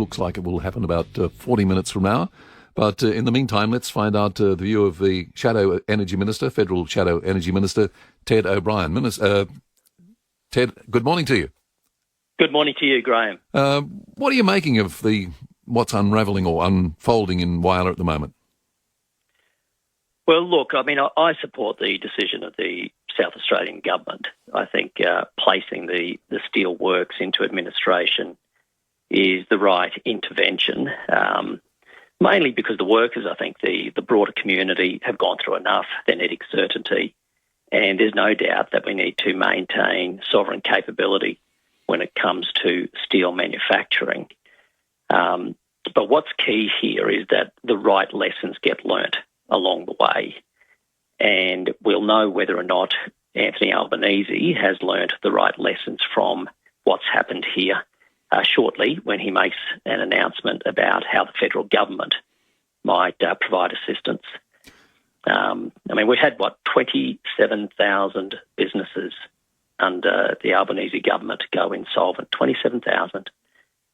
Looks like it will happen about 40 minutes from now. But in the meantime, let's find out the view of the Shadow Energy Minister, Federal Shadow Energy Minister, Ted O'Brien. Ted, good morning to you. Good morning to you, Graham. What are you making of what's unravelling or unfolding in Whyalla at the moment? Well, look, I support the decision of the South Australian government. I think placing the steel works into administration is the right intervention, mainly because the workers, I think the broader community have gone through enough. They're needing certainty, and there's no doubt that we need to maintain sovereign capability when it comes to steel manufacturing. But what's key here is that the right lessons get learnt along the way, and we'll know whether or not Anthony Albanese has learnt the right lessons from what's happened here shortly when he makes an announcement about how the federal government might provide assistance. We had, 27,000 businesses under the Albanese government go insolvent, 27,000.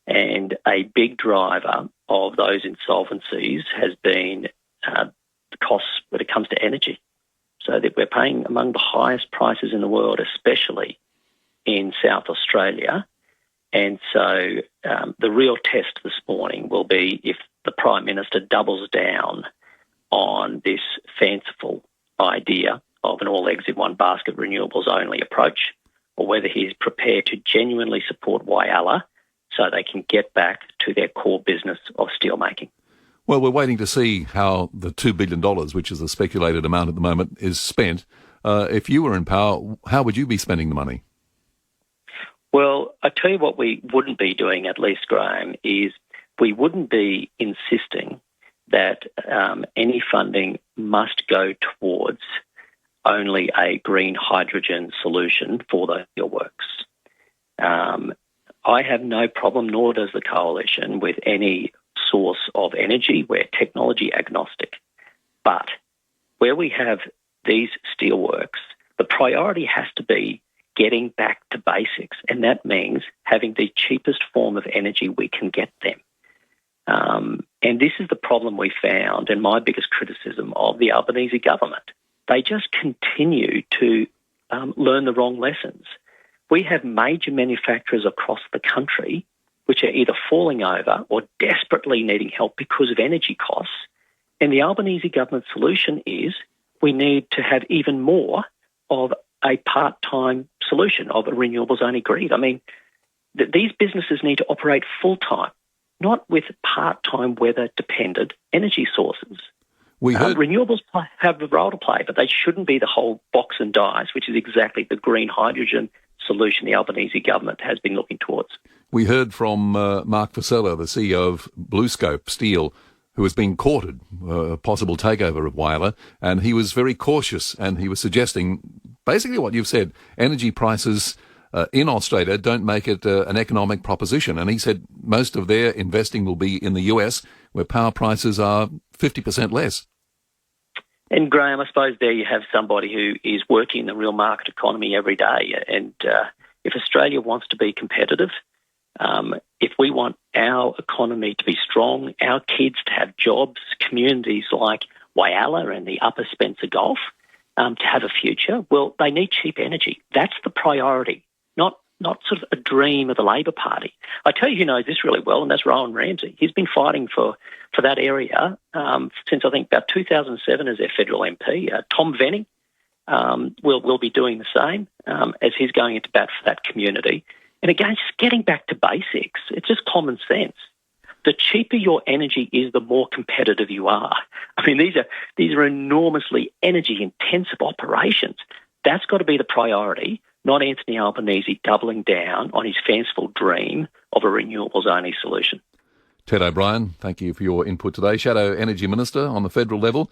And a big driver of those insolvencies has been the costs when it comes to energy. So that we're paying among the highest prices in the world, especially in South Australia. And so the real test this morning will be if the Prime Minister doubles down on this fanciful idea of an all eggs in one basket renewables only approach, or whether he's prepared to genuinely support Whyalla so they can get back to their core business of steelmaking. Well, we're waiting to see how the $2 billion, which is the speculated amount at the moment, is spent. If you were in power, how would you be spending the money? Well, I tell you what we wouldn't be doing, at least, Graham, is we wouldn't be insisting that any funding must go towards only a green hydrogen solution for the steelworks. I have no problem, nor does the Coalition, with any source of energy. We're technology agnostic. But where we have these steelworks, the priority has to be getting back to basics, and that means having the cheapest form of energy we can get them. And this is the problem we found, and my biggest criticism of the Albanese government. They just continue to learn the wrong lessons. We have major manufacturers across the country which are either falling over or desperately needing help because of energy costs. And the Albanese government solution is we need to have even more of a part-time solution of a renewables-only grid. These businesses need to operate full-time, not with part-time weather-dependent energy sources. Renewables have a role to play, but they shouldn't be the whole box and dice, which is exactly the green hydrogen solution the Albanese government has been looking towards. We heard from Mark Vassella, the CEO of BlueScope Steel, who has been courted a possible takeover of Whyalla, and he was very cautious, and he was suggesting basically what you've said: energy prices in Australia don't make it an economic proposition. And he said most of their investing will be in the US, where power prices are 50% less. And Graham, I suppose there you have somebody who is working in the real market economy every day. And if Australia wants to be competitive, if we want our economy to be strong, our kids to have jobs, communities like Whyalla and the Upper Spencer Gulf to have a future, well, they need cheap energy. That's the priority, not sort of a dream of the Labor Party. I tell you who knows this really well, and that's Rowan Ramsey. He's been fighting for that area since, I think, about 2007 as their federal MP. Tom Venning will be doing the same as he's going into bat for that community. And again, just getting back to basics, it's just common sense. The cheaper your energy is, the more competitive you are. These are enormously energy-intensive operations. That's got to be the priority, not Anthony Albanese doubling down on his fanciful dream of a renewables-only solution. Ted O'Brien, thank you for your input today. Shadow Energy Minister on the federal level.